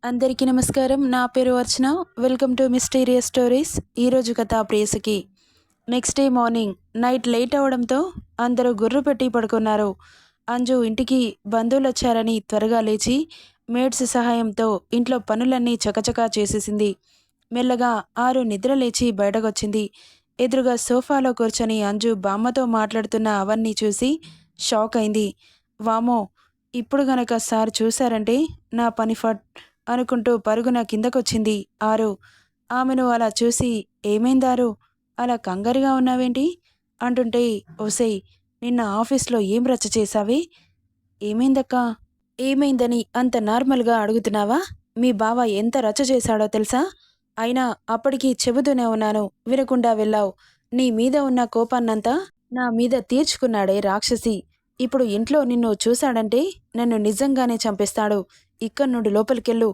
అందరికీ నమస్కారం. నా పేరు Archana. Welcome to mysterious stories. ఈరోజు కథ ప్రేయసికి. Next day morning night late అవడంతో అందరూ గుర్రు పెట్టి పడుకున్నారు. అంజు ఇంటికి బంధువులు వచ్చారని త్వరగా లేచి మేడ్స్ సహాయంతో ఇంట్లో పనులన్నీ చకచకా చేసేసింది. మెల్లగా ఆరు నిద్ర లేచి బయటకొచ్చింది. ఎదురుగా సోఫాలో కూర్చొని అంజు బామ్మతో మాట్లాడుతున్న అవన్నీ చూసి షాక్ అయింది. వామో, ఇప్పుడు గనక సార్ చూశారంటే నా పని ఫట్ అనుకుంటూ పరుగున కిందకొచ్చింది ఆరు. ఆమెను అలా చూసి ఏమైందారు, అలా కంగారుగా ఉన్నావేంటి అంటుంటే, ఓసేయ్, నిన్న ఆఫీస్లో ఏం రచ్చ చేశావే, ఏమైందక్కా, ఏమైందని అంత నార్మల్గా అడుగుతున్నావా? మీ బావ ఎంత రచ్చ చేశాడో తెలుసా? అయినా అప్పటికి చెబుతూనే ఉన్నాను, వినకుండా వెళ్ళావు. నీ మీద ఉన్న కోపాన్నంతా నా మీద తీర్చుకున్నాడే రాక్షసి. ఇప్పుడు ఇంట్లో నిన్ను చూశాడంటే నన్ను నిజంగానే చంపేస్తాడు. ఇక్కడి నుండి లోపలికెళ్ళు,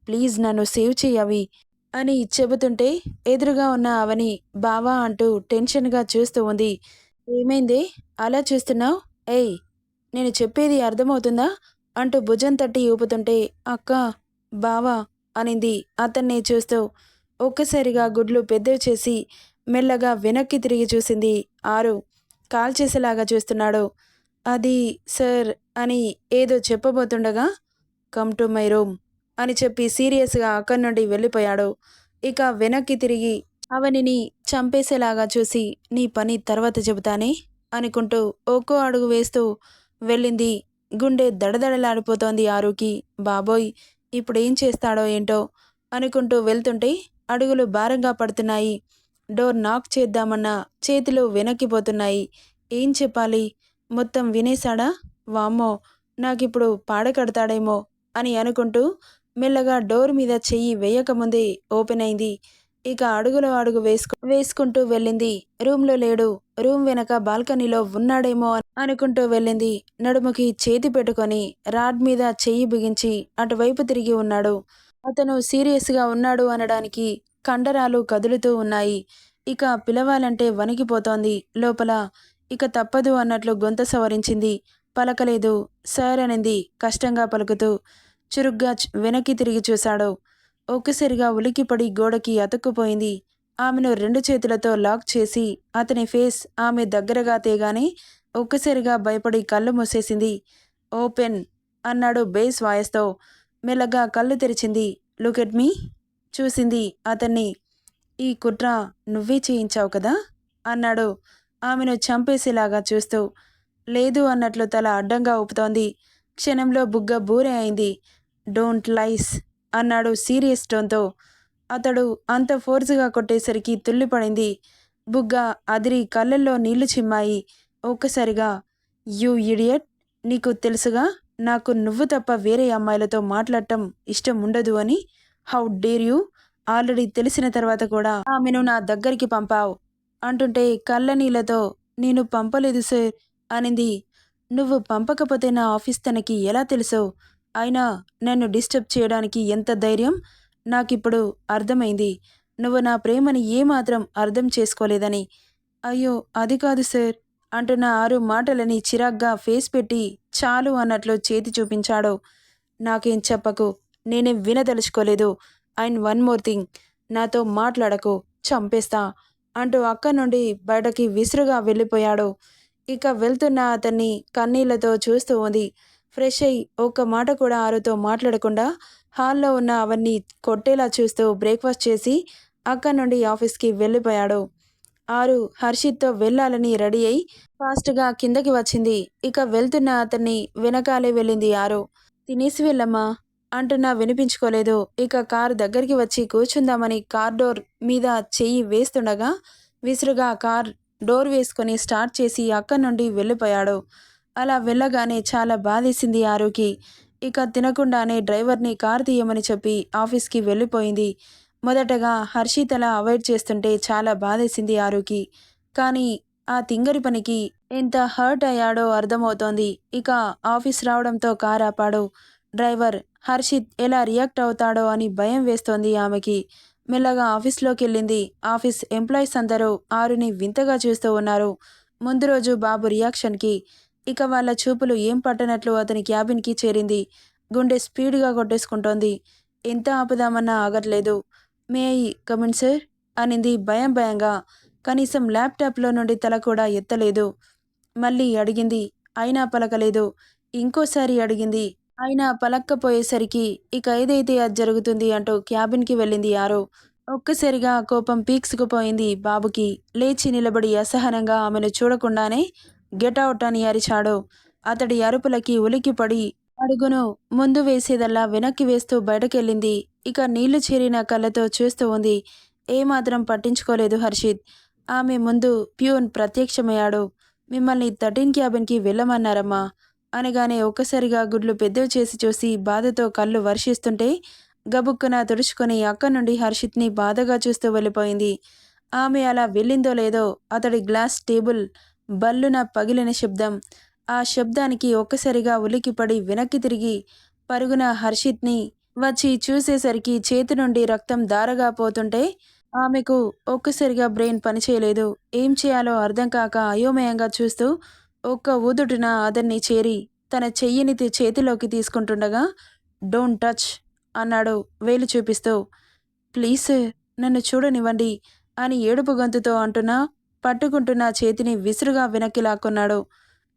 ప్లీజ్ నన్ను సేవ్ చెయ్యవి అని చెబుతుంటే ఎదురుగా ఉన్న అవని బావా అంటూ టెన్షన్గా చూస్తూ ఉంది. ఏమైందే అలా చూస్తున్నావు? ఏయ్, నేను చెప్పేది అర్థమవుతుందా అంటూ భుజం తట్టి ఊపుతుంటే, అక్క, బావా అనింది అతన్నే చూస్తూ. ఒక్కసారిగా గుడ్లు పెద్దవి చేసి మెల్లగా వెనక్కి తిరిగి చూసింది ఆరు. కాల్ చేసేలాగా చూస్తున్నాడు. అది సార్ అని ఏదో చెప్పబోతుండగా, కమ్ టు మై రూమ్ అని చెప్పి సీరియస్గా అక్కడి నుండి వెళ్ళిపోయాడు. ఇక వెనక్కి తిరిగి అవనిని చంపేసేలాగా చూసి, నీ పని తర్వాత చెబుతానే అనుకుంటూ ఒక్కో అడుగు వేస్తూ వెళ్ళింది. గుండె దడదడలాడిపోతోంది ఆరుకి. బాబోయ్, ఇప్పుడేం చేస్తాడో ఏంటో అనుకుంటూ వెళ్తుంటే అడుగులు భారంగా పడుతున్నాయి. డోర్ నాక్ చేద్దామన్నా చేతులు వెనక్కిపోతున్నాయి. ఏం చెప్పాలి? మొత్తం వినేశాడా? వామ్మో, నాకిప్పుడు పాడకడతాడేమో అని అనుకుంటూ మెల్లగా డోర్ మీద చెయ్యి వేయకముందే ఓపెన్ అయింది. ఇక అడుగులో అడుగు వేసుకుంటూ వెళ్ళింది. రూమ్లో లేడు. రూమ్ వెనక బాల్కనీలో ఉన్నాడేమో అనుకుంటూ వెళ్ళింది. నడుముకి చేతి పెట్టుకొని రాడ్ మీద చెయ్యి బిగించి అటువైపు తిరిగి ఉన్నాడు. అతను సీరియస్గా ఉన్నాడు అనడానికి కండరాలు కదులుతూ ఉన్నాయి. ఇక పిలవాలంటే వణికిపోతోంది లోపల. ఇక తప్పదు అన్నట్లు గొంతు సవరించింది. పలకలేదు. సార్ అనింది కష్టంగా పలుకుతూ. చురుగ్గా వెనక్కి తిరిగి చూశాడు. ఒక్కసారిగా ఉలికిపడి గోడకి అతుక్కుపోయింది. ఆమెను రెండు చేతులతో లాక్ చేసి అతని ఫేస్ ఆమె దగ్గరగా తేగానే ఒక్కసారిగా భయపడి కళ్ళు మూసేసింది. ఓపెన్ అన్నాడు బేస్ వాయిస్తో. మెల్లగా కళ్ళు తెరిచింది. లుక్ ఎట్ మీ చూసింది అతన్ని. ఈ కుట్ర నువ్వే చేయించావు కదా అన్నాడు ఆమెను చంపేసేలాగా చూస్తూ. లేదు అన్నట్లు తల అడ్డంగా ఊపుతోంది. క్షణంలో బుగ్గ బూరె అయింది. డోంట్ లైస్ అన్నాడు సీరియస్ టోన్తో. అతడు అంత ఫోర్స్గా కొట్టేసరికి తుల్లిపడింది. బుగ్గ అదిరి కళ్ళల్లో నీళ్లు చిమ్మాయి. ఒక్కసారిగా, యూ ఇడియట్, నీకు తెలుసుగా నాకు నువ్వు తప్ప వేరే అమ్మాయిలతో మాట్లాడటం ఇష్టం ఉండదు అని. హౌ డేర్ యూ, ఆల్రెడీ తెలిసిన తర్వాత కూడా ఆమెను నా దగ్గరికి పంపావు అంటుంటే కళ్ళ నీళ్లతో, నేను పంపలేదు సార్ అనింది. నువ్వు పంపకపోతే నా ఆఫీస్ తనకి ఎలా తెలుసో? అయినా నన్ను డిస్టర్బ్ చేయడానికి ఎంత ధైర్యం? నాకిప్పుడు అర్థమైంది, నువ్వు నా ప్రేమని ఏమాత్రం అర్థం చేసుకోలేదని. అయ్యో, అది కాదు సార్ అంటున్న ఆరు మాటలని చిరాగ్గా ఫేస్ పెట్టి చాలు అన్నట్లు చేతి చూపించాడు. నాకేం చెప్పకు, నేనేం వినదలుచుకోలేదు. అండ్ వన్ మోర్ థింగ్, నాతో మాట్లాడకు, చంపేస్తా అంటూ అక్కడి నుండి బయటకి విసురుగా వెళ్ళిపోయాడు. ఇక వెళ్తున్న అతన్ని కన్నీళ్లతో చూస్తూ ఉంది. ఫ్రెష్ అయి ఒక్క మాట కూడా ఆరుతో మాట్లాడకుండా హాల్లో ఉన్న అవన్నీ కొట్టేలా చూస్తూ బ్రేక్ఫాస్ట్ చేసి అక్కడి నుండి ఆఫీస్కి వెళ్ళిపోయాడు. ఆరు హర్షిత్తో వెళ్ళాలని రెడీ అయి ఫాస్ట్గా కిందకి వచ్చింది. ఇక వెళ్తున్న అతన్ని వెనకాలే వెళ్ళింది ఆరు. తినేసి వెళ్ళమ్మా అంటున్నా వినిపించుకోలేదు. ఇక కారు దగ్గరికి వచ్చి కూర్చుందామని కార్ డోర్ మీద చెయ్యి వేస్తుండగా విసురుగా కార్ డోర్ వేసుకొని స్టార్ట్ చేసి అక్కడి నుండి వెళ్ళిపోయాడు. అలా వెళ్ళగానే చాలా బాధేసింది ఆరుకి. ఇక తినకుండానే డ్రైవర్ని కారు తీయమని చెప్పి ఆఫీస్కి వెళ్ళిపోయింది. మొదటగా హర్షిత్ అలా అవాయిడ్ చేస్తుంటే చాలా బాధేసింది ఆరుకి. కానీ ఆ తింగరి పనికి ఎంత హర్ట్ అయ్యాడో అర్థమవుతోంది. ఇక ఆఫీస్ రావడంతో కారు ఆపాడు డ్రైవర్. హర్షిత్ ఎలా రియాక్ట్ అవుతాడో అని భయం వేస్తోంది ఆమెకి. మెల్లగా ఆఫీస్లోకి వెళ్ళింది. ఆఫీస్ ఎంప్లాయీస్ అందరూ ఆరుని వింతగా చూస్తూ ఉన్నారు. ముందు రోజు బాబు రియాక్షన్కి ఇక వాళ్ళ చూపులు ఏం పట్టనట్లు అతని క్యాబిన్కి చేరింది. గుండె స్పీడ్గా కొట్టేసుకుంటోంది. ఎంత ఆపుదామన్నా ఆగట్లేదు. మే ఐ కమిన్ సార్ అనింది భయం భయంగా. కనీసం ల్యాప్టాప్లో నుండి తల కూడా ఎత్తలేదు. మళ్ళీ అడిగింది. అయినా పలకలేదు. ఇంకోసారి అడిగింది. అయినా పలక్కపోయేసరికి ఇక ఏదైతే అది జరుగుతుంది అంటూ క్యాబిన్కి వెళ్ళింది ఆరో. ఒక్కసారిగా కోపం పీక్సుకుపోయింది బాబుకి. లేచి నిలబడి అసహనంగా ఆమెను చూడకుండానే గెటౌట్ అని అరిచాడు. అతడి అరుపులకి ఉలిక్కిపడి అడుగును ముందు వేసేదల్లా వెనక్కి వేస్తూ బయటకెళ్ళింది. ఇక నీళ్లు చేరిన కళ్ళతో చూస్తూ ఉంది. ఏమాత్రం పట్టించుకోలేదు హర్షిత్. ఆమె ముందు ప్యూన్ ప్రత్యక్షమయ్యాడు. మిమ్మల్ని 13 క్యాబిన్కి వెళ్ళమన్నారమ్మా అనగానే ఒక్కసారిగా గుడ్లు పెద్దవి చేసి చూసి బాధతో కళ్ళు వర్షిస్తుంటే గబుక్కున తుడుచుకొని అక్కడి నుండి హర్షిత్ని బాధగా చూస్తూ వెళ్ళిపోయింది. ఆమె అలా వెళ్ళిందో లేదో అతడి గ్లాస్ టేబుల్ బల్లున పగిలిన శబ్దం. ఆ శబ్దానికి ఒక్కసారిగా ఉలికిపడి వెనక్కి తిరిగి పరుగున హర్షిత్ని వచ్చి చూసేసరికి చేతి నుండి రక్తం ధారగా పోతుంటే ఆమెకు ఒక్కసారిగా బ్రెయిన్ పనిచేయలేదు. ఏం చేయాలో అర్థం కాక అయోమయంగా చూస్తూ ఒక్క ఊదుటున అతన్ని చేరి తన చెయ్యిని చేతిలోకి తీసుకుంటుండగా డోంట్ టచ్ అన్నాడు వేలు చూపిస్తూ. ప్లీజ్ సార్ నన్ను చూడనివ్వండి అని ఏడుపు గొంతుతో అంటున్నా పట్టుకుంటున్న చేతిని విసురుగా వెనక్కి లాక్కున్నాడు.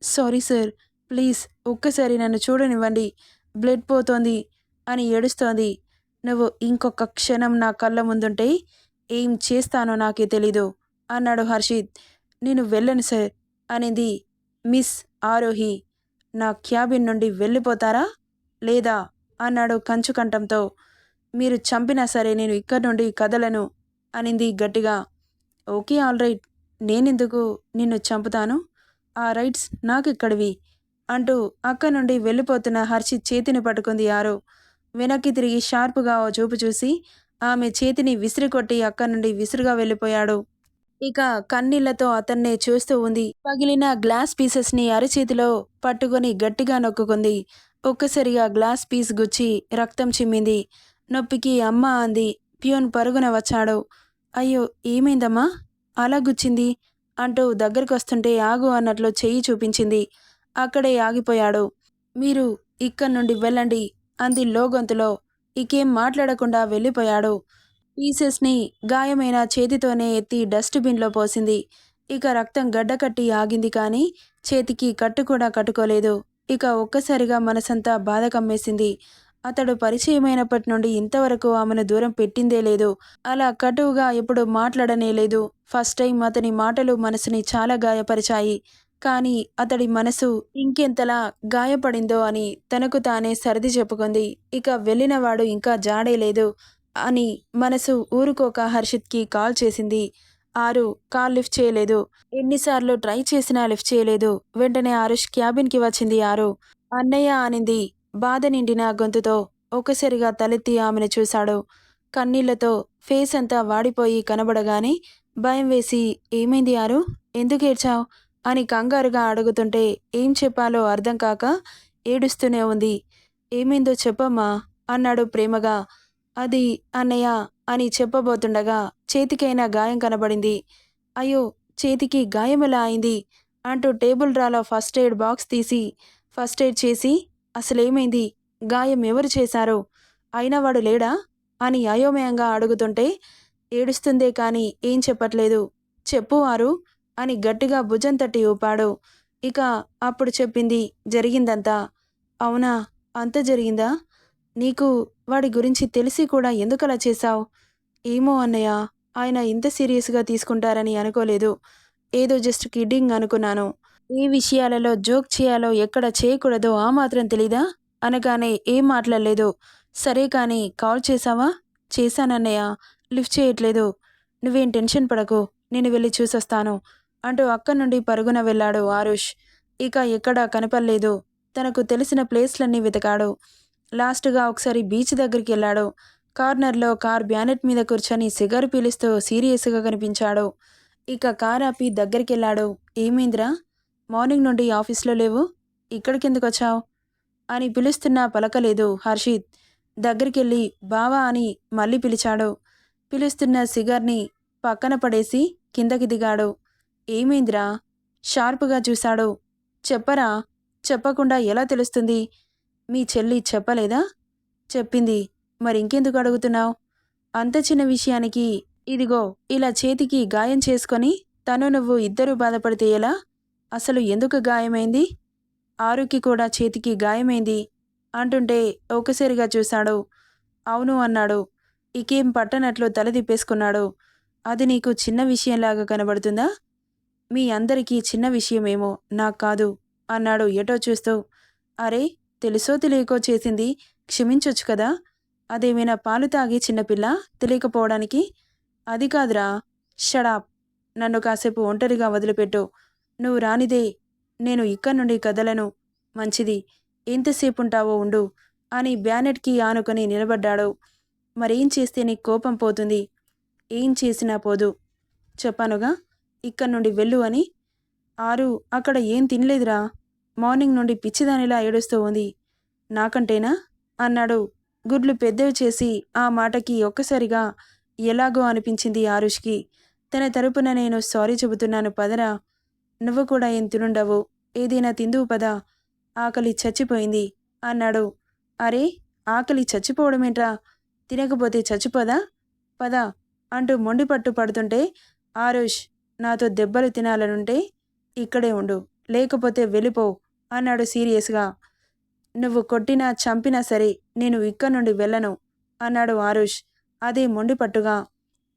సారీ సార్ ప్లీజ్ ఒక్కసారి నన్ను చూడనివ్వండి బ్లడ్ పోతోంది అని ఏడుస్తోంది. నువ్వు ఇంకొక క్షణం నా కళ్ళ ముందుంటే ఏం చేస్తానో నాకే తెలీదు అన్నాడు హర్షిత్. నేను వెళ్ళను సార్ అనింది మిస్ ఆరోహి. నా క్యాబిన్ నుండి వెళ్ళిపోతారా లేదా అన్నాడు కంచుకంఠంతో. మీరు చంపినా సరే నేను ఇక్కడి నుండి కదలను అనింది గట్టిగా. ఓకే ఆల్ రైట్ నేనెందుకు నిన్ను చంపుతాను, ఆ రైట్స్ నాకిక్కడివి అంటూ అక్కడి నుండి వెళ్ళిపోతున్న హర్షిత్ చేతిని పట్టుకుంది ఆరో. వెనక్కి తిరిగి షార్పుగా ఓ చూపు చూసి ఆమె చేతిని విసిరికొట్టి అక్కడి నుండి విసురుగా వెళ్ళిపోయాడు. ఇక కన్నీళ్లతో అతన్నే చూస్తూ ఉంది. పగిలిన గ్లాస్ పీసెస్ని అరచేతిలో పట్టుకొని గట్టిగా నొక్కుకుంది. ఒక్కసారిగా గ్లాస్ పీస్ గుచ్చి రక్తం చిమ్మింది. నొప్పికి అమ్మ అంది. ప్యూన్ పరుగున వచ్చాడు. అయ్యో ఏమైందమ్మా అలా గుచ్చింది అంటూ దగ్గరకొస్తుంటే ఆగు అన్నట్లు చెయ్యి చూపించింది. అక్కడే ఆగిపోయాడు. మీరు ఇక్కడి నుండి వెళ్ళండి అంది లోగొంతులో. ఇకేం మాట్లాడకుండా వెళ్ళిపోయాడు. పీసెస్ని గాయమైన చేతితోనే ఎత్తి డస్ట్బిన్లో పోసింది. ఇక రక్తం గడ్డకట్టి ఆగింది కానీ చేతికి కట్టు కూడా కట్టుకోలేదు. ఇక ఒక్కసారిగా మనసంతా బాధ కమ్మేసింది. అతడు పరిచయమైనప్పటి నుండి ఇంతవరకు ఆమెను దూరం పెట్టిందే లేదు. అలా కటువుగా ఎప్పుడు మాట్లాడనే లేదు. ఫస్ట్ టైం అతని మాటలు మనసుని చాలా గాయపరిచాయి. కానీ అతడి మనసు ఇంకెంతలా గాయపడిందో అని తనకు తానే సర్ది చెప్పుకుంది. ఇక వెళ్ళినవాడు ఇంకా జాడే లేదు అని మనసు ఊరుకోక హర్షిత్కి కాల్ చేసింది. ఆరు కాల్ లిఫ్ట్ చేయలేదు. ఎన్నిసార్లు ట్రై చేసినా లిఫ్ట్ చేయలేదు. వెంటనే ఆరుష్ క్యాబిన్కి వచ్చింది ఆరు. అన్నయ్య అనింది బాధ నిండిన గొంతుతో. ఒక్కసారిగా తలెత్తి ఆమెను చూశాడు. కన్నీళ్లతో ఫేస్ అంతా వాడిపోయి కనబడగానే భయం వేసి ఏమైంది ఆరు ఎందుకు ఏడ్చావు అని కంగారుగా అడుగుతుంటే ఏం చెప్పాలో అర్థం కాక ఏడుస్తూనే ఉంది. ఏమైందో చెప్పమ్మా అన్నాడు ప్రేమగా. అది అన్నయ్య అని చెప్పబోతుండగా చేతికైనా గాయం కనబడింది. అయ్యో చేతికి గాయమెలా అయింది అంటూ టేబుల్ డ్రాలో ఫస్ట్ ఎయిడ్ బాక్స్ తీసి ఫస్ట్ ఎయిడ్ చేసి అసలేమైంది గాయం ఎవరు చేశారు అయినా వాడు లేడా అని అయోమయంగా అడుగుతుంటే ఏడుస్తుందే కానీ ఏం చెప్పట్లేదు. చెప్పు ఆరు అని గట్టిగా భుజం తట్టి ఊపాడు. ఇక అప్పుడు చెప్పింది జరిగిందంతా. అవునా అంత జరిగిందా, నీకు వాడి గురించి తెలిసి కూడా ఎందుకలా చేశావు? ఏమో అన్నయ్య ఆయన ఇంత సీరియస్గా తీసుకుంటారని అనుకోలేదు. ఏదో జస్ట్ కిడ్డింగ్ అనుకున్నాను. ఏ విషయాలలో జోక్ చేయాలో ఎక్కడ చేయకూడదో ఆ మాత్రం తెలీదా అనగానే ఏం మాట్లాడలేదు. సరే కానీ కాల్ చేశావా? చేశానన్నయ్య లిఫ్ట్ చేయట్లేదు. నువ్వేం టెన్షన్ పడకు నేను వెళ్ళి చూసొస్తాను అంటూ అక్కడి నుండి పరుగున వెళ్ళాడు ఆరుష్. ఇక ఎక్కడా కనపడలేదు. తనకు తెలిసిన ప్లేస్లన్నీ వెతకాడు. లాస్ట్గా ఒకసారి బీచ్ దగ్గరికి వెళ్ళాడు. కార్నర్లో కార్ బ్యానెట్ మీద కూర్చొని సిగారు పీలుస్తూ సీరియస్గా కనిపించాడు. ఇక కార్ ఆపి దగ్గరికెళ్ళాడు. ఏమైందిరా మార్నింగ్ నుండి ఆఫీస్లో లేవు, ఇక్కడికెందుకు వచ్చావు అని పిలుస్తున్నా పలకలేదు హర్షిత్. దగ్గరికెళ్ళి బావా అని మళ్ళీ పిలిచాడు. పిలుస్తున్న సిగార్ని పక్కన పడేసి కిందకి దిగాడు. ఏమైందిరా షార్పుగా చూశాడు. చెప్పరా, చెప్పకుండా ఎలా తెలుస్తుంది? మీ చెల్లి చెప్పలేదా? చెప్పింది. మరింకెందుకు అడుగుతున్నావు? అంత చిన్న విషయానికి ఇదిగో ఇలా చేతికి గాయం చేసుకొని తను నువ్వు ఇద్దరూ బాధపడితే ఎలా? అసలు ఎందుకు గాయమైంది? ఆరుకి కూడా చేతికి గాయమైంది అంటుంటే ఒక్కసారిగా చూశాడు. అవును అన్నాడు. ఇకేం పట్టనట్లు తల తిప్పేసుకున్నాడు. అది నీకు చిన్న విషయంలాగా కనబడుతుందా? మీ అందరికీ చిన్న విషయమేమో, నాకు కాదు అన్నాడు ఎటో చూస్తూ. అరే, తెలుసో తెలియకో చేసింది, క్షమించొచ్చు కదా. అదేమైనా పాలు తాగి చిన్నపిల్ల తెలియకపోవడానికి? అది కాదురా. షడాప్. నన్ను కాసేపు ఒంటరిగా వదిలిపెట్టు. నువ్వు రానిదే నేను ఇక్కడి నుండి కదలను. మంచిది, ఎంతసేపు ఉంటావో ఉండు అని బ్యానెట్కి ఆనుకొని నిలబడ్డాడు. మరేం చేస్తే నీకు కోపం పోతుంది? ఏం చేసినా పోదు. చెప్పానుగా, ఇక్కడి నుండి వెళ్ళు అని. ఆరు అక్కడ ఏం తినలేదురా. మార్నింగ్ నుండి పిచ్చిదానిలా ఏడుస్తూ ఉంది. నాకంటేనా అన్నాడు గుడ్లు పెద్దవి చేసి. ఆ మాటకి ఒక్కసారిగా ఎలాగో అనిపించింది ఆరుష్కి. తన తరపున నేను సారీ చెబుతున్నాను పదరా. నువ్వు కూడా ఏం తినుండవు, ఏదైనా తిందువు పదా, ఆకలి చచ్చిపోయింది అన్నాడు. అరే, ఆకలి చచ్చిపోవడమేంట్రా, తినకపోతే చచ్చిపోదా, పద అంటూ మొండిపట్టు పడుతుంటే ఆరుష్, నాతో దెబ్బలు తినాలనుంటే ఇక్కడే ఉండు, లేకపోతే వెళ్ళిపో అన్నాడు సీరియస్గా. నువ్వు కొట్టినా చంపినా సరే నేను ఇక్కడి నుండి వెళ్ళను అన్నాడు ఆరుష్ అదే మొండిపట్టుగా.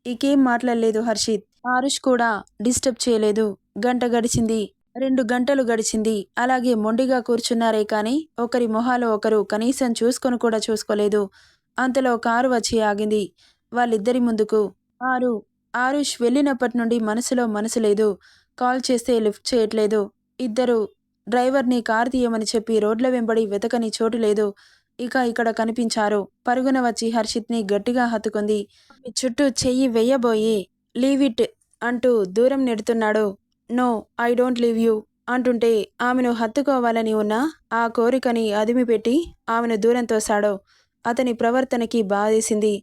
ఇకేం మాట్లాడలేదు హర్షిత్. ఆరుష్ కూడా డిస్టర్బ్ చేయలేదు. గంట గడిచింది, 2 గంటలు గడిచింది. అలాగే మొండిగా కూర్చున్నారే కానీ ఒకరి మొహాలు ఒకరు కనీసం చూసుకొని కూడా చూసుకోలేదు. అంతలో కారు వచ్చి ఆగింది వాళ్ళిద్దరి ముందుకు. ఆరుష్ వెళ్ళినప్పటి నుండి మనసులో మనసు లేదు. కాల్ చేస్తే లిఫ్ట్ చేయట్లేదు. ఇద్దరు డ్రైవర్ని కారు తీయమని చెప్పి రోడ్ల వెంబడి వెతకని చోటు లేదు. ఇక ఇక్కడ కనిపించారు. పరుగున వచ్చి హర్షిత్ని గట్టిగా హత్తుకుంది. చుట్టూ చెయ్యి వెయ్యబోయి లీవ్ ఇట్ అంటూ దూరం నెడుతున్నాడు. No, I don't leave you అంటుంటే ఆమెను హత్తుకోవాలని ఉన్న ఆ కోరికని అదిమిపెట్టి ఆమెను దూరం తోశాడు. అతని ప్రవర్తనకి బాధేసింది.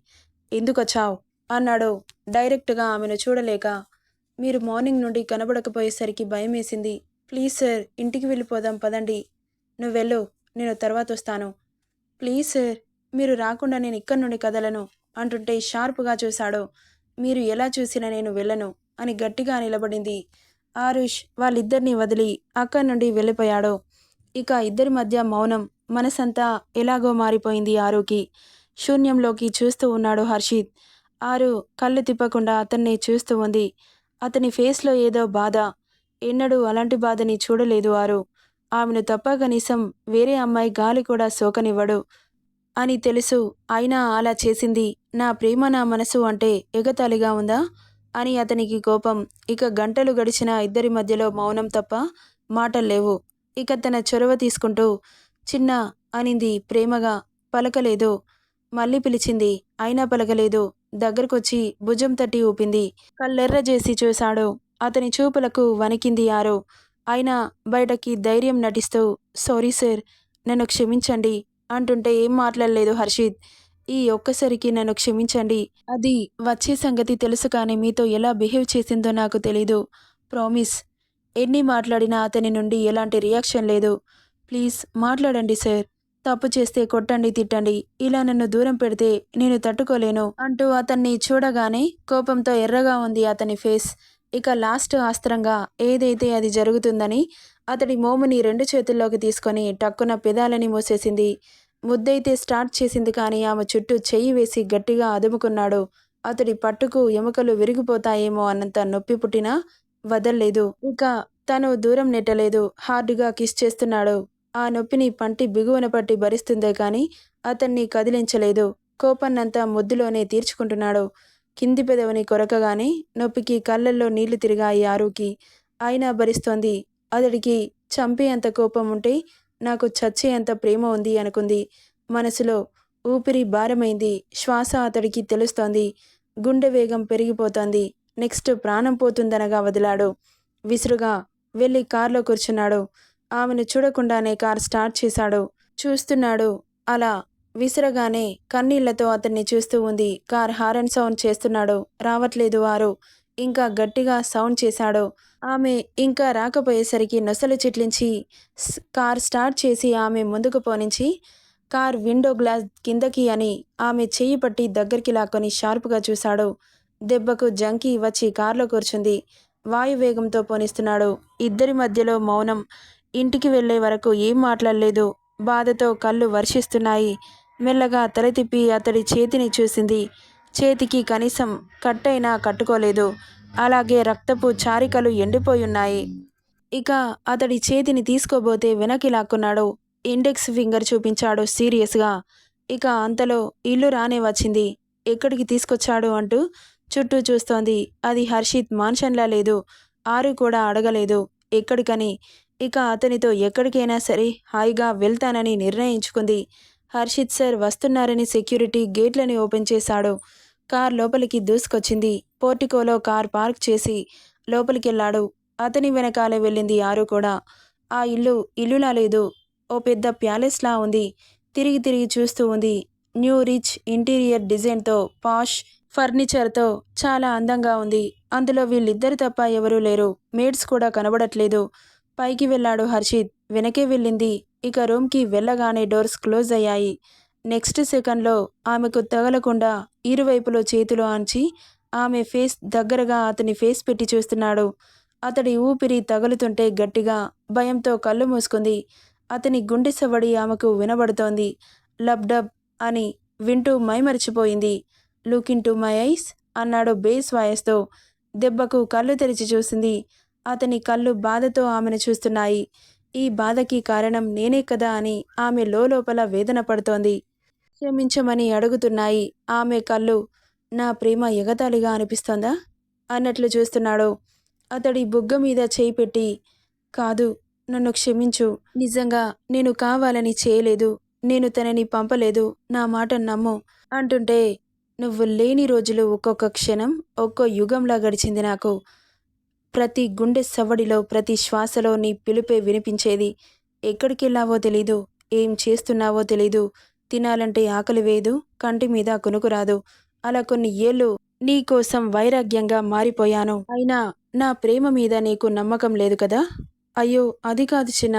ఎందుకొచ్చావ్ అన్నాడు డైరెక్ట్గా ఆమెను చూడలేక. మీరు మార్నింగ్ నుండి కనబడకపోయేసరికి భయమేసింది. ప్లీజ్ సార్, ఇంటికి వెళ్ళిపోదాం పదండి. నువ్వెళ్ళు, నేను తర్వాత వస్తాను. ప్లీజ్ సార్, మీరు రాకుండా నేను ఇక్కడి నుండి కదలను అంటుంటే షార్ప్గా చూశాడు. మీరు ఎలా చూసినా నేను వెళ్ళను అని గట్టిగా నిలబడింది. ఆరుష్ వాళ్ళిద్దరినీ వదిలి అక్కడి నుండి వెళ్ళిపోయాడు. ఇక ఇద్దరి మధ్య మౌనం. మనసంతా ఎలాగో మారిపోయింది ఆరుకి. శూన్యంలోకి చూస్తూ ఉన్నాడు హర్షిత్. ఆరు కళ్ళు తిప్పకుండా అతన్ని చూస్తూ ఉంది. అతని ఫేస్లో ఏదో బాధ. ఎన్నడూ అలాంటి బాధని చూడలేదు ఆరు. ఆమెను తప్ప కనీసం వేరే అమ్మాయి గాలి కూడా సోకనివ్వడు అని తెలుసు. అయినా అలా చేసింది. నా ప్రేమ నా మనసు అంటే ఎగతాళిగా ఉందా అని అతనికి కోపం. ఇక గంటలు గడిచినా ఇద్దరి మధ్యలో మౌనం తప్ప మాటల్లేవు. ఇక తన చొరవ తీసుకుంటూ చిన్న అనింది ప్రేమగా. పలకలేదు. మళ్ళీ పిలిచింది, అయినా పలకలేదు. దగ్గరకొచ్చి భుజం తట్టి ఊపింది. కళ్ళెర్ర చేసి చూశాడు. అతని చూపులకు వణికింది ఆరు. అయినా బయటకి ధైర్యం నటిస్తూ సారీ సార్, నన్ను క్షమించండి అంటుంటే ఏం మాట్లాడలేదు హర్షిత్. ఈ ఒక్కసారికి నన్ను క్షమించండి. అది వచ్చే సంగతి తెలుసు కానీ మీతో ఎలా బిహేవ్ చేసిందో నాకు తెలీదు. ప్రామిస్. ఎన్ని మాట్లాడినా అతని నుండి ఎలాంటి రియాక్షన్ లేదు. ప్లీజ్ మాట్లాడండి సార్. తప్పు చేస్తే కొట్టండి, తిట్టండి. ఇలా నన్ను దూరం పెడితే నేను తట్టుకోలేను అంటూ అతన్ని చూడగానే కోపంతో ఎర్రగా ఉంది అతని ఫేస్. ఇక లాస్ట్ ఆస్త్రంగా ఏదైతే అది జరుగుతుందని అతడి మోముని 2 చేతుల్లోకి తీసుకొని టక్కున పెదాలని మూసేసింది. ముద్దైతే స్టార్ట్ చేసింది కానీ ఆమె చుట్టూ చెయ్యి వేసి గట్టిగా అదుముకున్నాడు. అతడి పట్టుకు ఎముకలు విరిగిపోతాయేమో అన్నంత నొప్పి పుట్టినా వదల్లేదు. ఇక తను దూరం నెట్టలేదు. హార్డ్గా కిస్ చేస్తున్నాడు. ఆ నొప్పిని పంటి బిగువన పట్టి భరిస్తుందే కానీ అతన్ని కదిలించలేదు. కోపన్నంతా ముద్దులోనే తీర్చుకుంటున్నాడు. కింది పెదవిని కొరకగానే నొప్పికి కళ్ళల్లో నీళ్లు తిరిగాయి ఆరుకి. అయినా భరిస్తోంది. అతడికి చంపేంత కోపం ఉంటే నాకు చచ్చేంత ప్రేమ ఉంది అనుకుంది. మనసులో ఊపిరి భారమైంది. శ్వాస అతడికి తెలుస్తోంది. గుండె వేగం పెరిగిపోతోంది. నెక్స్ట్ ప్రాణం పోతుందనగా వదిలాడు. విసురుగా వెళ్ళి కార్లో కూర్చున్నాడు. ఆమెను చూడకుండానే కార్ స్టార్ట్ చేశాడు. చూస్తున్నాడు. అలా విసరగానే కన్నీళ్లతో అతన్ని చూస్తూ ఉంది. కార్ హారన్ సౌండ్ చేస్తున్నాడు. రావట్లేదు ఆరు. ఇంకా గట్టిగా సౌండ్ చేశాడు. ఆమె ఇంకా రాకపోయేసరికి నొసలు చిట్లించి కార్ స్టార్ట్ చేసి ఆమె ముందుకు పోనించి కార్ విండో గ్లాస్ కిందకి అని ఆమె చెయ్యి పట్టి దగ్గరికి లాక్కొని షార్పుగా చూశాడు. దెబ్బకు జంకీ వచ్చి కార్లో కూర్చుంది. వాయువేగంతో పోనిస్తున్నాడు. ఇద్దరి మధ్యలో మౌనం. ఇంటికి వెళ్లే వరకు ఏం మాట్లాడలేదు. బాధతో కళ్ళు వర్షిస్తున్నాయి. మెల్లగా తల తిప్పి అతడి చేతిని చూసింది. చేతికి కనీసం కట్టైనా కట్టుకోలేదు. అలాగే రక్తపు చారికలు ఎండిపోయున్నాయి. ఇక అతడి చేతిని తీసుకోబోతే వెనక్కి లాక్కున్నాడు. ఇండెక్స్ ఫింగర్ చూపించాడు సీరియస్గా. ఇక అంతలో ఇల్లు రానే వచ్చింది. ఎక్కడికి తీసుకొచ్చాడు అంటూ చుట్టూ చూస్తోంది. అది హర్షిత్ మాన్షన్లా లేదు. ఆరు కూడా అడగలేదు ఎక్కడికని. ఇక అతనితో ఎక్కడికైనా సరే హాయిగా వెళ్తానని నిర్ణయించుకుంది. హర్షిత్ సార్ వస్తున్నారని సెక్యూరిటీ గేట్లని ఓపెన్ చేశాడు. కార్ లోపలికి దూసుకొచ్చింది. పోర్టికోలో కార్ పార్క్ చేసి లోపలికెళ్లాడు. అతని వెనకాలే వెళ్ళింది ఆరు కూడా. ఆ ఇల్లు ఇల్లులా లేదు. ఓ పెద్ద ప్యాలెస్లా ఉంది. తిరిగి తిరిగి చూస్తూ ఉంది. న్యూ రిచ్ ఇంటీరియర్ డిజైన్తో పాష్ ఫర్నిచర్తో చాలా అందంగా ఉంది. అందులో వీళ్ళిద్దరు తప్ప ఎవరూ లేరు. మేడ్స్ కూడా కనబడట్లేదు. పైకి వెళ్ళాడు హర్షిత్. వెనకే వెళ్ళింది. ఇక రూమ్కి వెళ్ళగానే డోర్స్ క్లోజ్ అయ్యాయి. నెక్స్ట్ సెకండ్లో ఆమెకు తగలకుండా ఇరువైపులో చేతులు ఆంచి ఆమె ఫేస్ దగ్గరగా అతని ఫేస్ పెట్టి చూస్తున్నాడు. అతడి ఊపిరి తగులుతుంటే గట్టిగా భయంతో కళ్ళు మూసుకుంది. అతని గుండె సవ్వడి ఆమెకు వినబడుతోంది. లబ్ డబ్ అని వింటూ మైమరిచిపోయింది. Look in to my eyes అన్నాడు బేస్ వాయిస్తో. దెబ్బకు కళ్ళు తెరిచి చూసింది. అతని కళ్ళు బాధతో ఆమెను చూస్తున్నాయి. ఈ బాధకి కారణం నేనే కదా అని ఆమె లోపల వేదన పడుతోంది. క్షమించమని అడుగుతున్నాయి. ఆమె కళ్ళు. నా ప్రేమ ఎగతాళిగా అనిపిస్తోందా అన్నట్లు చూస్తున్నాడు. అతడి బుగ్గ మీద చేయి పెట్టి, కాదు, నన్ను క్షమించు. నిజంగా నేను కావాలని చేయలేదు. నేను తనని పంపలేదు. నా మాట నమ్ము అంటుంటే, నువ్వు లేని రోజులు ఒక్కొక్క క్షణం ఒక్కో యుగంలా గడిచింది నాకు. ప్రతి గుండె సవ్వడిలో ప్రతి శ్వాసలో నీ పిలుపే వినిపించేది. ఎక్కడికెళ్ళావో తెలీదు. ఏం చేస్తున్నావో తెలీదు. తినాలంటే ఆకలి వేయదు. కంటి మీద కునుకు రాదు. అలా కొన్ని ఏళ్ళు నీ కోసం వైరాగ్యంగా మారిపోయాను. అయినా నా ప్రేమ మీద నీకు నమ్మకం లేదు కదా. అయ్యో అది కాదు చిన్న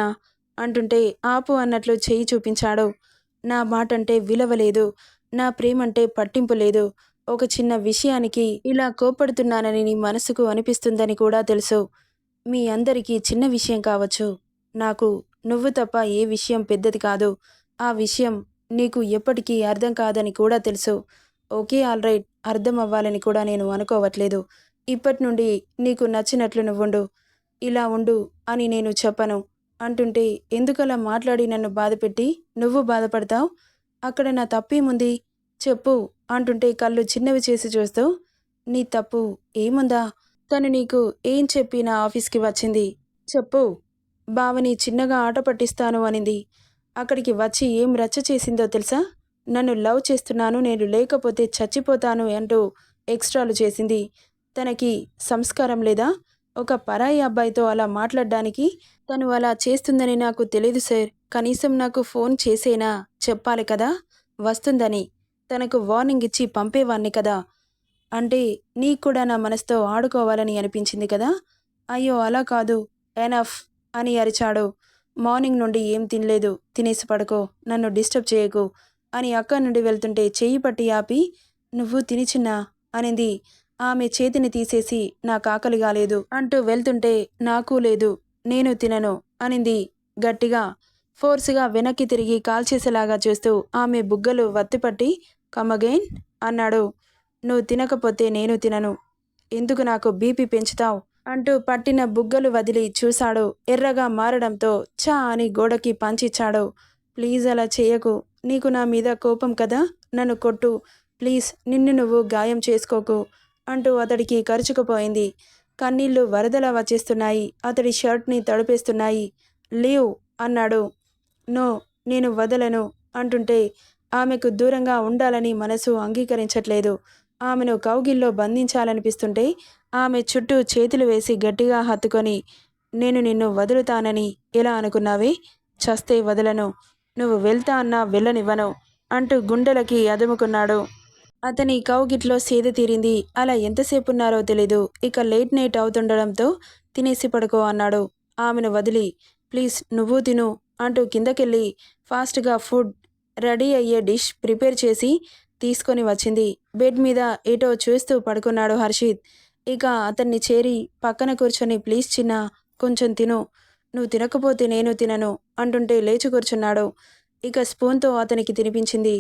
అంటుంటే ఆపు అన్నట్లు చెయ్యి చూపించాడు. నా మాటంటే విలువలేదు. నా ప్రేమంటే పట్టింపు లేదు. ఒక చిన్న విషయానికి ఇలా కోపడుతున్నానని నీ మనసుకు అనిపిస్తుందని కూడా తెలుసు. మీ అందరికీ చిన్న విషయం కావచ్చు. నాకు నువ్వు తప్ప ఏ విషయం పెద్దది కాదు. ఆ విషయం నీకు ఎప్పటికీ అర్థం కాదని కూడా తెలుసు. ఓకే, ఆల్రైట్, అర్థం అవ్వాలని కూడా నేను అనుకోవట్లేదు. ఇప్పటి నుండి నీకు నచ్చినట్లు నువ్వుండు. ఇలా ఉండు అని నేను చెప్పను అంటుంటే, ఎందుకలా మాట్లాడి నన్ను బాధపెట్టి నువ్వు బాధపడతావు? అక్కడ నా తప్పేముంది చెప్పు అంటుంటే కళ్ళు చిన్నవి చేసి చూస్తూ, నీ తప్పు ఏముందా? తను నీకు ఏం చెప్పి నా ఆఫీస్కి వచ్చింది చెప్పు. బావని చిన్నగా ఆట పట్టిస్తాను అనింది. అక్కడికి వచ్చి ఏం రచ్చ చేసిందో తెలుసా? నన్ను లవ్ చేస్తున్నాను, నేను లేకపోతే చచ్చిపోతాను అంటూ ఎక్స్ట్రాలు చేసింది. తనకి సంస్కారం లేదా? ఒక పరాయి అబ్బాయితో అలా మాట్లాడడానికి? తను అలా చేస్తుందని నాకు తెలీదు సార్. కనీసం నాకు ఫోన్ చేసేనా చెప్పాలి కదా వస్తుందని. తనకు వార్నింగ్ ఇచ్చి పంపేవాణ్ణి కదా. అంటే నీకు కూడా నా మనసుతో ఆడుకోవాలని అనిపించింది కదా. అయ్యో అలా కాదు, ఎనఫ్ అని అరిచాడు. మార్నింగ్ నుండి ఏం తినలేదు. తినేసి పడుకో, నన్ను డిస్టర్బ్ చేయకు అని అక్కడి నుండి వెళ్తుంటే చెయ్యి పట్టి ఆపి, నువ్వు తిని చిన్నా అనింది. ఆమె చేతిని తీసేసి, నాకు ఆకలి కాలేదు అంటూ వెళ్తుంటే, నాకు లేదు, నేను తినను అనింది గట్టిగా. ఫోర్స్గా వెనక్కి తిరిగి కాల్చేసేలాగా చూస్తూ ఆమె బుగ్గలు వత్తిపట్టి, కమగైన్ అన్నాడు. నువ్వు తినకపోతే నేను తినను. ఎందుకు నాకు బీపీ పెంచుతావు అంటూ పట్టిన బుగ్గలు వదిలి చూశాడు. ఎర్రగా మారడంతో చా అని గోడకి పంచిచ్చాడు. ప్లీజ్ అలా చేయకు. నీకు నా మీద కోపం కదా, నన్ను కొట్టు ప్లీజ్, నిన్ను నువ్వు గాయం చేసుకోకు అంటూ అతడికి కరుచుకుపోయింది. కన్నీళ్లు వరదలా వచ్చేస్తున్నాయి. అతడి షర్ట్ని తడిపేస్తున్నాయి. లీవ్ అన్నాడు. నో, నేను వదలను అంటుంటే ఆమెకు దూరంగా ఉండాలని మనసు అంగీకరించట్లేదు. ఆమెను కౌగిల్లో బంధించాలనిపిస్తుంటే ఆమె చుట్టూ చేతులు వేసి గట్టిగా హత్తుకొని, నేను నిన్ను వదులుతానని ఎలా అనుకున్నావే? చస్తే వదలను. నువ్వు వెళ్తా అన్నా వెళ్ళనివ్వను అంటూ గుండెలకి అదుముకున్నాడు. అతని కౌగిట్లో సేద తీరింది. అలా ఎంతసేపున్నారో తెలీదు. ఇక లేట్ నైట్ అవుతుండడంతో తినేసి పడుకో అన్నాడు. ఆమెను వదిలి, ప్లీజ్ నువ్వు తిను అంటూ కిందకెళ్ళి ఫాస్ట్గా ఫుడ్ రెడీ అయ్యే డిష్ ప్రిపేర్ చేసి తీసుకొని వచ్చింది. బెడ్ మీద ఏటో చూస్తూ పడుకున్నాడు హర్షిత్. ఇక అతన్ని చేరి పక్కన కూర్చొని ప్లీజ్ చిన్నా కొంచెం తిను, నువ్వు తినకపోతే నేను తినను అంటుంటే లేచి కూర్చున్నాడు. ఇక స్పూన్తో అతనికి తినిపించింది.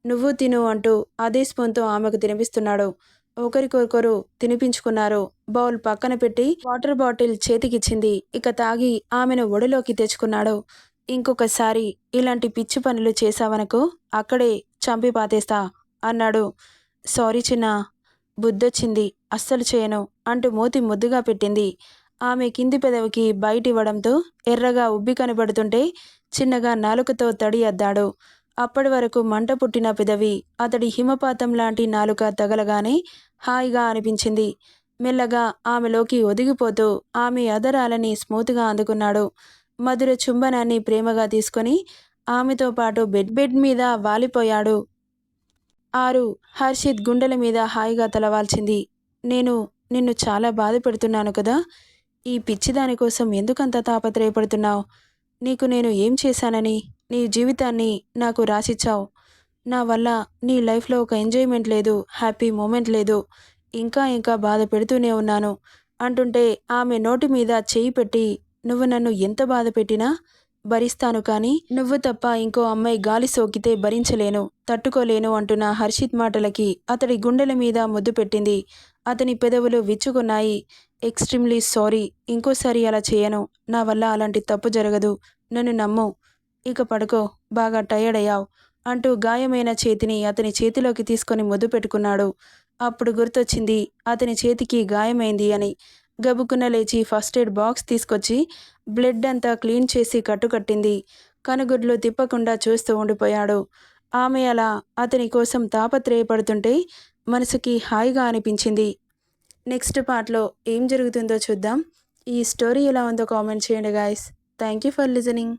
నువ్వు తిను అంటూ అదే స్పూన్తో ఆమెకు తినిపిస్తున్నాడు. ఒకరికొకరు తినిపించుకున్నారు. బౌల్ పక్కన పెట్టి వాటర్ బాటిల్ చేతికిచ్చింది. ఇక తాగి ఆమెను ఒడిలోకి తెచ్చుకున్నాడు. ఇంకొకసారి ఇలాంటి పిచ్చి పనులు చేశావనుకో అక్కడే చంపి పాతేస్తా అన్నాడు. సారీ చిన్నా, బుద్ధొచ్చింది, అస్సలు చేయను అంటూ మూతి ముద్దుగా పెట్టింది. ఆమె కింది పెదవికి బయటివ్వడంతో ఎర్రగా ఉబ్బి కనబడుతుంటే చిన్నగా నాలుకతో తడి అద్దాడు. అప్పటి వరకు మంట పుట్టిన పెదవి అతడి హిమపాతం లాంటి నాలుక తగలగానే హాయిగా అనిపించింది. మెల్లగా ఆమెలోకి ఒదిగిపోతూ ఆమె అదరాలని స్మూత్గా అందుకున్నాడు. మధుర చుంబనాన్ని ప్రేమగా తీసుకొని ఆమెతో పాటు బెడ్ మీద వాలిపోయాడు. హర్షిత్ గుండెల మీద హాయిగా తలవాల్చింది. నేను నిన్ను చాలా బాధ పెడుతున్నాను కదా, ఈ పిచ్చిదాని కోసం ఎందుకంత తాపత్రయపడుతున్నావు? నీకు నేను ఏం చేశానని నీ జీవితాన్ని నాకు రాసిచ్చావు? నా వల్ల నీ లైఫ్లో ఒక ఎంజాయ్మెంట్ లేదు, హ్యాపీ మూమెంట్ లేదు. ఇంకా ఇంకా బాధ పెడుతూనే ఉన్నాను అంటుంటే ఆమె నోటి మీద చేయి పెట్టి నువ్వు నన్ను ఎంత బాధ పెట్టినా భరిస్తాను, కానీ నువ్వు తప్ప ఇంకో అమ్మాయి గాలి సోకితే భరించలేను, తట్టుకోలేను అంటున్న హర్షిత్ మాటలకి అతడి గుండెల మీద ముద్దు పెట్టింది. అతని పెదవులు విచ్చుకున్నాయి. ఎక్స్ట్రీమ్లీ సారీ, ఇంకోసారి అలా చేయను, నా వల్ల అలాంటి తప్పు జరగదు, నన్ను నమ్ము, ఇక పడుకో, బాగా టయర్డ్ అయ్యావు అంటూ గాయమైన చేతిని అతని చేతిలోకి తీసుకొని ముద్దు పెట్టుకున్నాడు. అప్పుడు గుర్తొచ్చింది అతని చేతికి గాయమైంది అని. గబుక్కున లేచి ఫస్ట్ ఎయిడ్ బాక్స్ తీసుకొచ్చి బ్లడ్ అంతా క్లీన్ చేసి కట్టుకట్టింది. కనుగుడ్లు తిప్పకుండా చూస్తూ ఉండిపోయాడు. ఆమె అలా అతని కోసం తాపత్రయపడుతుంటే మనసుకి హాయిగా అనిపించింది. నెక్స్ట్ పార్ట్లో ఏం జరుగుతుందో చూద్దాం. ఈ స్టోరీ ఎలా ఉందో కామెంట్ చేయండి guys. Thank you for listening.